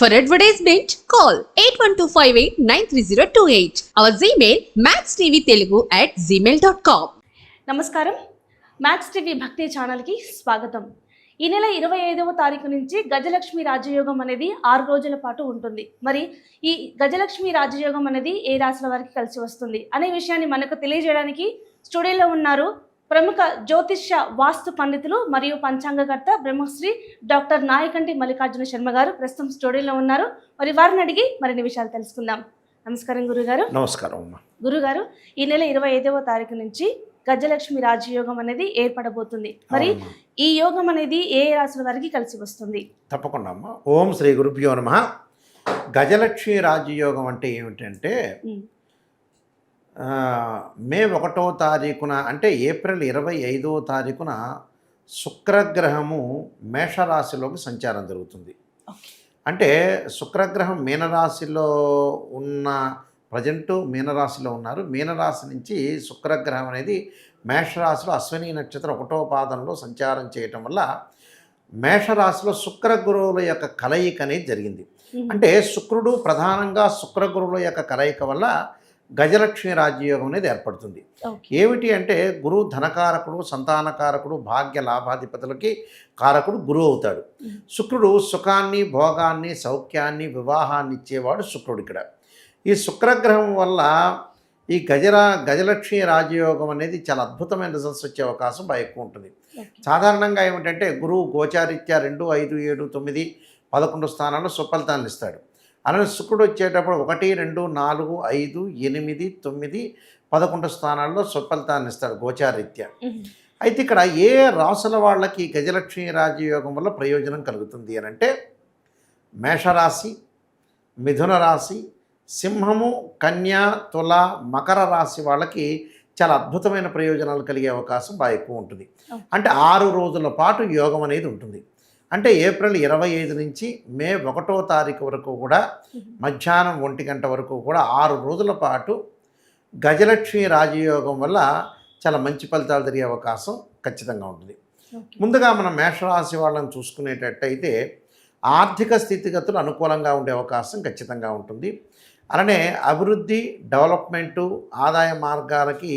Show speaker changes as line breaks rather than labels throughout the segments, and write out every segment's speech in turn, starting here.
For advertisement, call 8125893028. Our Gmail maxtvtelugu@gmail.com.
నమస్కారం. Max TV భక్తి ఛానల్కి స్వాగతం. ఈ నెల 25వ తారీఖు నుంచి గజలక్ష్మి రాజయోగం అనేది 6 రోజుల పాటు ఉంటుంది. మరి ఈ గజలక్ష్మి రాజయోగం అనేది ఏ రాశుల వారికి కలిసి వస్తుంది అనే విషయాన్ని మనకు తెలియజేయడానికి స్టూడియోలో ఉన్నారు ప్రముఖ జ్యోతిష్య వాస్తు పండితులు మరియు పంచాంగకర్త బ్రహ్మశ్రీ డాక్టర్ నాయకంటి మల్లికార్జున శర్మ గారు ప్రస్తుతం స్టూడియోలో ఉన్నారు. మరి వారిని అడిగి మరిన్ని విషయాలు తెలుసుకుందాం. నమస్కారం గురుగారు.
నమస్కారం.
గురుగారు, ఈ నెల 25వ తారీఖు నుంచి గజలక్ష్మి రాజయోగం అనేది ఏర్పడబోతుంది. మరి ఈ యోగం అనేది ఏ రాశుల వారికి కలిసి వస్తుంది?
తప్పకుండా అమ్మా. ఓం శ్రీ గురుభ్యో నమః. గజలక్ష్మి రాజయోగం అంటే ఏమిటంటే మే 1వ తారీఖున అంటే ఏప్రిల్ 25వ తారీఖున శుక్రగ్రహము మేషరాశిలోకి సంచారం జరుగుతుంది. అంటే శుక్రగ్రహం మీనరాశిలో ఉన్న ప్రజెంటు మీనరాశిలో ఉన్నారు. మీనరాశి నుంచి శుక్రగ్రహం అనేది మేషరాశిలో అశ్విని నక్షత్రం 1వ పాదంలో సంచారం చేయటం వల్ల మేషరాశిలో శుక్రగురువుల యొక్క కలయిక అనేది జరిగింది. అంటే శుక్రుడు ప్రధానంగా శుక్రగురువుల యొక్క కలయిక వల్ల గజలక్ష్మి రాజయోగం అనేది ఏర్పడుతుంది. ఏమిటి అంటే గురువు ధనకారకుడు, సంతానకారకుడు, భాగ్య లాభాధిపతులకి కారకుడు గురువు అవుతాడు. శుక్రుడు సుఖాన్ని, భోగాన్ని, సౌఖ్యాన్ని, వివాహాన్ని ఇచ్చేవాడు శుక్రుడు. ఇక్కడ ఈ శుక్రగ్రహం వల్ల ఈ గజలక్ష్మి రాజయోగం అనేది చాలా అద్భుతమైన రిజల్ట్స్ వచ్చే అవకాశం బాగా ఎక్కువ ఉంటుంది. సాధారణంగా ఏమిటంటే గురువు గోచారీత్యా 2, 5, 7, 9, 11 స్థానాల్లో సుఫలితాలను ఇస్తాడు. అలానే శుక్రుడు వచ్చేటప్పుడు 1, 2, 4, 5, 8, 9, 11 స్థానాల్లో సుఫలితాన్ని ఇస్తాడు గోచారీత్యా. అయితే ఇక్కడ ఏ రాసుల వాళ్ళకి గజలక్ష్మి రాజయోగం వల్ల ప్రయోజనం కలుగుతుంది అని అంటే మేషరాశి, మిథున రాశి, సింహము, కన్య, తుల, మకర రాశి వాళ్ళకి చాలా అద్భుతమైన ప్రయోజనాలు కలిగే అవకాశం బాగా ఎక్కువ ఉంటుంది. అంటే 6 రోజుల పాటు యోగం అనేది ఉంటుంది. అంటే ఏప్రిల్ 25 నుంచి మే 1వ తారీఖు వరకు కూడా మధ్యాహ్నం 1 గంట వరకు కూడా 6 రోజుల పాటు గజలక్ష్మి రాజయోగం వల్ల చాలా మంచి ఫలితాలు జరిగే అవకాశం ఖచ్చితంగా ఉంటుంది. ముందుగా మనం మేషరాశి వాళ్ళని చూసుకునేటట్టయితే ఆర్థిక స్థితిగతులు అనుకూలంగా ఉండే అవకాశం ఖచ్చితంగా ఉంటుంది. అలానే అభివృద్ధి, డెవలప్మెంటు, ఆదాయ మార్గాలకి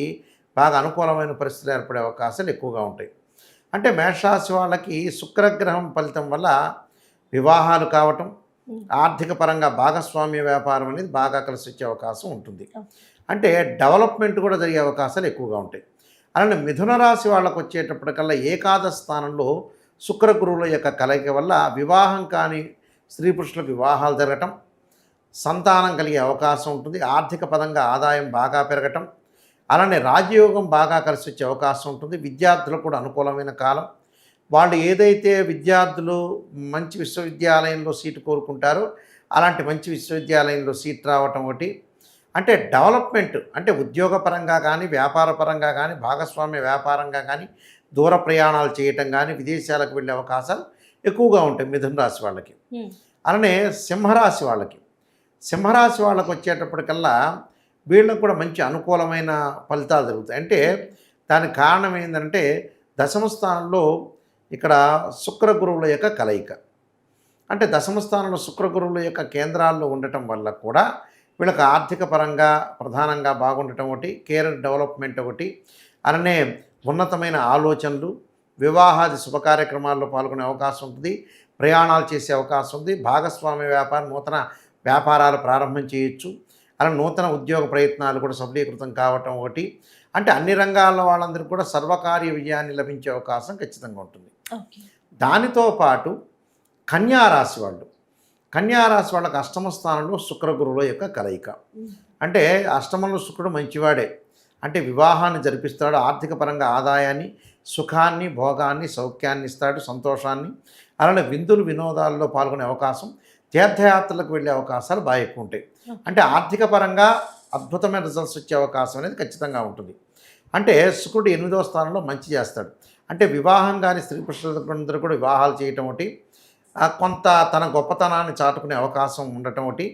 బాగా అనుకూలమైన పరిస్థితులు ఏర్పడే అవకాశాలు ఎక్కువగా ఉంటాయి. అంటే మేషరాశి వాళ్ళకి శుక్రగ్రహం ఫలితం వల్ల వివాహాలు కావటం, ఆర్థిక పరంగా భాగస్వామ్య వ్యాపారం అనేది బాగా కలిసి వచ్చే అవకాశం ఉంటుంది. అంటే డెవలప్మెంట్ కూడా జరిగే అవకాశాలు ఎక్కువగా ఉంటాయి. అలానే మిథున రాశి వాళ్ళకు వచ్చేటప్పటికల్లా ఏకాదశ స్థానంలో శుక్రగురువుల యొక్క కలయిక వల్ల వివాహం కాని స్త్రీ పురుషులకు వివాహాలు జరగటం, సంతానం కలిగే అవకాశం ఉంటుంది. ఆర్థిక పరంగా ఆదాయం బాగా పెరగటం, అలానే రాజయోగం బాగా కలిసి వచ్చే అవకాశం ఉంటుంది. విద్యార్థులకు కూడా అనుకూలమైన కాలం. వాళ్ళు ఏదైతే విద్యార్థులు మంచి విశ్వవిద్యాలయంలో సీటు కోరుకుంటారో అలాంటి మంచి విశ్వవిద్యాలయంలో సీట్ రావటం ఒకటి. అంటే డెవలప్మెంట్ అంటే ఉద్యోగపరంగా కానీ, వ్యాపారపరంగా కానీ, భాగస్వామ్య వ్యాపారంగా కానీ, దూర ప్రయాణాలు చేయటం కానీ, విదేశాలకు వెళ్ళే అవకాశాలు ఎక్కువగా ఉంటాయి మిథున రాశి వాళ్ళకి. అలానే సింహరాశి వాళ్ళకి వచ్చేటప్పటికల్లా వీళ్ళకు కూడా మంచి అనుకూలమైన ఫలితాలు జరుగుతాయి. అంటే దానికి కారణం ఏంటంటే దశమ స్థానంలో ఇక్కడ శుక్రగురువుల యొక్క కలయిక. అంటే దశమ స్థానంలో శుక్రగురువుల యొక్క కేంద్రాల్లో ఉండటం వల్ల కూడా వీళ్ళకి ఆర్థిక పరంగా ప్రధానంగా బాగుండటం ఒకటి, కెరీర్ డెవలప్మెంట్ ఒకటి, అలానే ఉన్నతమైన ఆలోచనలు, వివాహాది శుభ కార్యక్రమాల్లో పాల్గొనే అవకాశం ఉంటుంది, ప్రయాణాలు చేసే అవకాశం ఉంది, భాగస్వామ్య వ్యాపారం, నూతన వ్యాపారాలు ప్రారంభం చేయొచ్చు, అలా నూతన ఉద్యోగ ప్రయత్నాలు కూడా సఫలీకృతం కావటం ఒకటి. అంటే అన్ని రంగాల వాళ్ళందరికీ కూడా సర్వకార్య విజయాన్ని లభించే అవకాశం ఖచ్చితంగా ఉంటుంది. దానితో పాటు కన్యారాశి వాళ్ళకి అష్టమ స్థానంలో శుక్రగురువుల యొక్క కలయిక. అంటే అష్టమంలో శుక్రుడు మంచివాడే, అంటే వివాహాన్ని జరిపిస్తాడు, ఆర్థిక పరంగా ఆదాయాన్ని, సుఖాన్ని, భోగాన్ని, సౌఖ్యాన్ని ఇస్తాడు, సంతోషాన్ని. అలానే విందులు వినోదాల్లో పాల్గొనే అవకాశం, తీర్థయాత్రలకు వెళ్ళే అవకాశాలు బాగా ఎక్కువ ఉంటాయి. అంటే ఆర్థిక పరంగా అద్భుతమైన రిజల్ట్స్ వచ్చే అవకాశం అనేది ఖచ్చితంగా ఉంటుంది. అంటే శుక్రుడు 8వ స్థానంలో మంచి చేస్తాడు. అంటే వివాహం కానీ స్త్రీ పురుషులందరూ కూడా వివాహాలు చేయటం ఒకటి, కొంత తన గొప్పతనాన్ని చాటుకునే అవకాశం ఉండటం ఒకటి,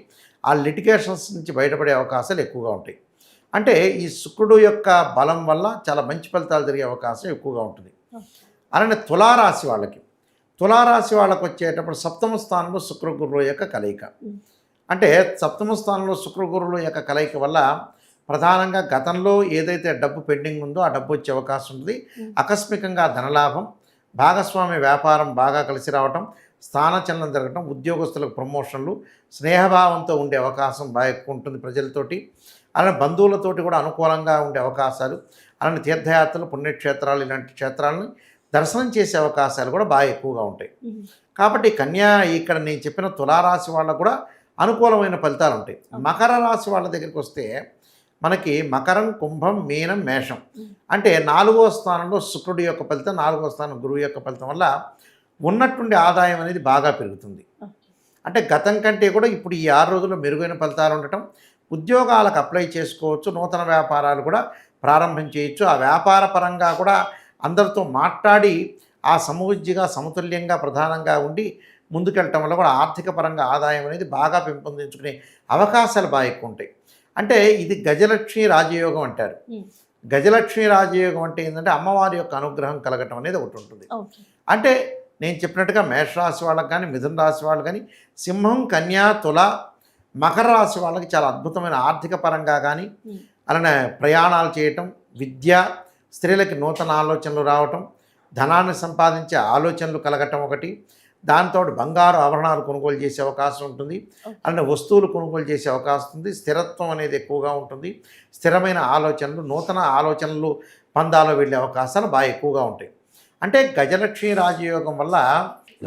ఆ లిటిగేషన్స్ నుంచి బయటపడే అవకాశాలు ఎక్కువగా ఉంటాయి. అంటే ఈ శుక్రుడు యొక్క బలం వల్ల చాలా మంచి ఫలితాలు జరిగే అవకాశం ఎక్కువగా ఉంటుంది. అలానే తులారాశి తులారాశి వాళ్ళకు వచ్చేటప్పుడు సప్తమ స్థానంలో శుక్ర గురువుల యొక్క కలయిక. అంటే సప్తమ స్థానంలో శుక్ర గురువుల యొక్క కలయిక వల్ల ప్రధానంగా గతంలో ఏదైతే డబ్బు పెండింగ్ ఉందో ఆ డబ్బు వచ్చే అవకాశం ఉంటుంది. ఆకస్మికంగా ధనలాభం, భాగస్వామి వ్యాపారం బాగా కలిసి రావటం, స్థానచలనం జరగటం, ఉద్యోగస్తులకు ప్రమోషన్లు, స్నేహభావంతో ఉండే అవకాశం బాగా ఎక్కువ ఉంటుంది ప్రజలతోటి. అలానే బంధువులతోటి కూడా అనుకూలంగా ఉండే అవకాశాలు, అలానే తీర్థయాత్రలు, పుణ్యక్షేత్రాలు ఇలాంటి క్షేత్రాలను దర్శనం చేసే అవకాశాలు కూడా బాగా ఎక్కువగా ఉంటాయి. కాబట్టి కన్యా ఇక్కడ నేను చెప్పిన తులారాశి వాళ్ళకు కూడా అనుకూలమైన ఫలితాలు ఉంటాయి. మకర రాశి వాళ్ళ దగ్గరికి వస్తే మనకి మకరం, కుంభం, మీనం, మేషం అంటే 4వ స్థానంలో శుక్రుడి యొక్క ఫలితం, 4వ స్థానం గురువు యొక్క ఫలితం వల్ల ఉన్నట్టుండి ఆదాయం అనేది బాగా పెరుగుతుంది. అంటే గతం కంటే కూడా ఇప్పుడు ఈ 6 రోజుల్లో మెరుగైన ఫలితాలు ఉండటం, ఉద్యోగాలకు అప్లై చేసుకోవచ్చు, నూతన వ్యాపారాలు కూడా ప్రారంభం చేయొచ్చు. ఆ వ్యాపార పరంగా కూడా అందరితో మాట్లాడి ఆ సమవుజ్జిగా సమతుల్యంగా ప్రధానంగా ఉండి ముందుకెళ్ళటం వల్ల కూడా ఆర్థిక పరంగా ఆదాయం అనేది బాగా పెంపొందించుకునే అవకాశాలు బాగా ఎక్కువ ఉంటాయి. అంటే ఇది గజలక్ష్మి రాజయోగం అంటారు. గజలక్ష్మి రాజయోగం అంటే ఏంటంటే అమ్మవారి యొక్క అనుగ్రహం కలగటం అనేది ఒకటి ఉంటుంది. అంటే నేను చెప్పినట్టుగా మేషరాశి వాళ్ళకి కానీ, మిథున రాశి వాళ్ళకి కానీ, సింహం, కన్యా, తుల, మకర రాశి వాళ్ళకి చాలా అద్భుతమైన ఆర్థిక పరంగా కానీ, అలానే ప్రయాణాలు చేయటం, విద్య, స్త్రీలకి నూతన ఆలోచనలు రావటం, ధనాన్ని సంపాదించే ఆలోచనలు కలగటం ఒకటి, దాంతో బంగారు ఆభరణాలు కొనుగోలు చేసే అవకాశం ఉంటుంది, అలానే వస్తువులు కొనుగోలు చేసే అవకాశం ఉంది. స్థిరత్వం అనేది ఎక్కువగా ఉంటుంది. స్థిరమైన ఆలోచనలు, నూతన ఆలోచనలు పందాలో వెళ్ళే అవకాశాలు బాగా ఎక్కువగా ఉంటాయి. అంటే గజలక్ష్మి రాజయోగం వల్ల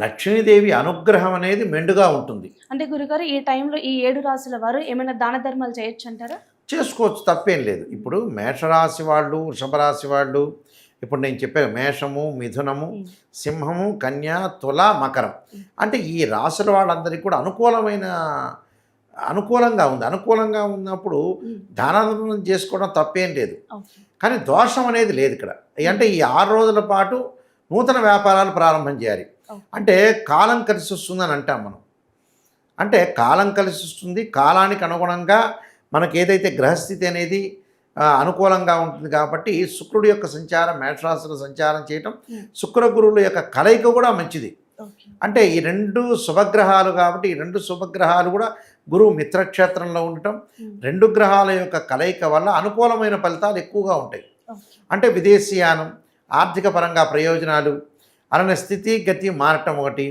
లక్ష్మీదేవి అనుగ్రహం అనేది మెండుగా ఉంటుంది.
అంటే గురుగారు ఈ టైంలో ఈ 7 రాశుల వారు ఏమైనా దాన ధర్మాలు చేయొచ్చు అంటారా?
చేసుకోవచ్చు, తప్పేం లేదు. ఇప్పుడు మేషరాశి వాళ్ళు, వృషభ రాశి వాళ్ళు, ఇప్పుడు నేను చెప్పాను మేషము, మిథునము, సింహము, కన్యా, తుల, మకరం అంటే ఈ రాశుల వాళ్ళందరికీ కూడా అనుకూలంగా ఉంది. అనుకూలంగా ఉన్నప్పుడు దానం చేసుకోవడం తప్పేం లేదు. కానీ దోషం అనేది లేదు ఇక్కడ. అంటే ఈ 6 రోజుల పాటు నూతన వ్యాపారాలు ప్రారంభం చేయాలి. అంటే కాలం కలిసి వస్తుందని అంటాం మనం. అంటే కాలం కలిసి వస్తుంది, కాలానికి అనుగుణంగా మనకి ఏదైతే గ్రహస్థితి అనేది అనుకూలంగా ఉంటుంది. కాబట్టి శుక్రుడి యొక్క సంచారం, మేషరాశిలో సంచారం చేయటం, శుక్ర గురువుల యొక్క కలయిక కూడా మంచిది. అంటే ఈ 2 శుభగ్రహాలు కాబట్టి ఈ 2 శుభగ్రహాలు కూడా గురువు మిత్రక్షేత్రంలో ఉండటం, 2 గ్రహాల యొక్క కలయిక వల్ల అనుకూలమైన ఫలితాలు ఎక్కువగా ఉంటాయి. అంటే విదేశీయానం, ఆర్థిక పరంగా ప్రయోజనాలు, అలానే స్థితి గతి మారటం ఒకటి,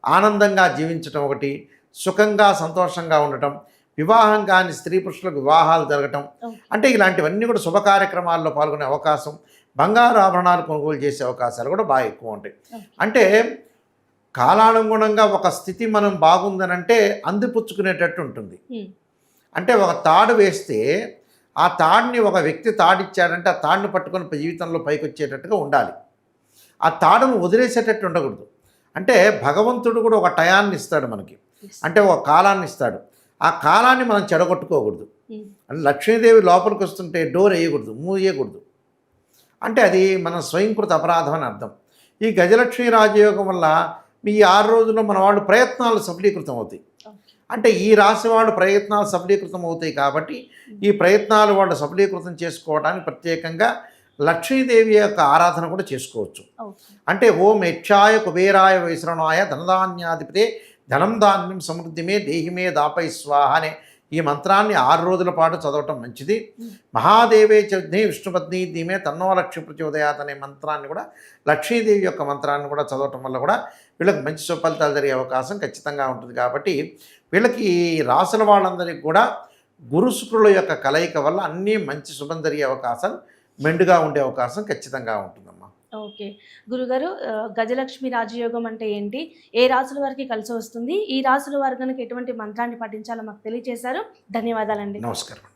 ఆనందంగా జీవించటం ఒకటి, సుఖంగా సంతోషంగా ఉండటం, వివాహం కాని స్త్రీ పురుషులకు వివాహాలు జరగటం, అంటే ఇలాంటివన్నీ కూడా శుభ కార్యక్రమాల్లో పాల్గొనే అవకాశం, బంగారు ఆభరణాలు కొనుగోలు చేసే అవకాశాలు కూడా బాగా ఎక్కువ ఉంటాయి. అంటే కాలానుగుణంగా ఒక స్థితి మనం బాగుందనంటే అందిపుచ్చుకునేటట్టు ఉంటుంది. అంటే ఒక తాడు వేస్తే ఆ తాడుని ఒక వ్యక్తి తాడిచ్చాడంటే ఆ తాడుని పట్టుకొని జీవితంలో పైకి వచ్చేటట్టుగా ఉండాలి. ఆ తాడును వదిలేసేటట్టు ఉండకూడదు. అంటే భగవంతుడు కూడా ఒక టయాన్ని ఇస్తాడు మనకి, అంటే ఒక కాలాన్ని ఇస్తాడు. ఆ కాలాన్ని మనం చెడగొట్టుకోకూడదు. అంటే లక్ష్మీదేవి లోపలికి వస్తుంటే డోర్ వేయకూడదు, మూయకూడదు. అంటే అది మన స్వయంకృత అపరాధం అని అర్థం. ఈ గజలక్ష్మి రాజయోగం వల్ల ఈ 6 రోజుల్లో మన వాళ్ళు ప్రయత్నాలు సఫలీకృతం అవుతాయి. అంటే ఈ రాశి వాళ్ళు ప్రయత్నాలు సఫలీకృతం అవుతాయి కాబట్టి ఈ ప్రయత్నాలు వాళ్ళు సఫలీకృతం చేసుకోవడానికి ప్రత్యేకంగా లక్ష్మీదేవి యొక్క ఆరాధన కూడా చేసుకోవచ్చు. అంటే ఓం యక్షాయ కుబేరాయ వైశ్రవణాయ ధనధాన్యాధిపతే ధనం ధాన్యం సమృద్ధిమే దేహిమే దాపై స్వాహ అనే ఈ మంత్రాన్ని 6 రోజుల పాటు చదవటం మంచిది. మహాదేవే చే విష్ణుపత్ని ధీమే తన్నో లక్ష్మి ప్రచోదయాత్ అనే మంత్రాన్ని కూడా, లక్ష్మీదేవి యొక్క మంత్రాన్ని కూడా చదవటం వల్ల కూడా వీళ్ళకి మంచి సుఫలితాలు జరిగే అవకాశం ఖచ్చితంగా ఉంటుంది. కాబట్టి వీళ్ళకి రాసుల వాళ్ళందరికీ కూడా గురు శుక్రుల యొక్క కలయిక వల్ల అన్నీ మంచి శుభం జరిగే అవకాశాలు, మెండుగా ఉండే అవకాశం ఖచ్చితంగా ఉంటుందమ్మా.
ఓకే గురుగారు, గజలక్ష్మి రాజయోగం అంటే ఏంటి, ఏ రాసుల వారికి కలిసి వస్తుంది, ఈ రాసుల వారు కనుక ఎటువంటి మంత్రాన్ని పఠించాలో మాకు తెలియజేశారు. ధన్యవాదాలండి.
నమస్కారం.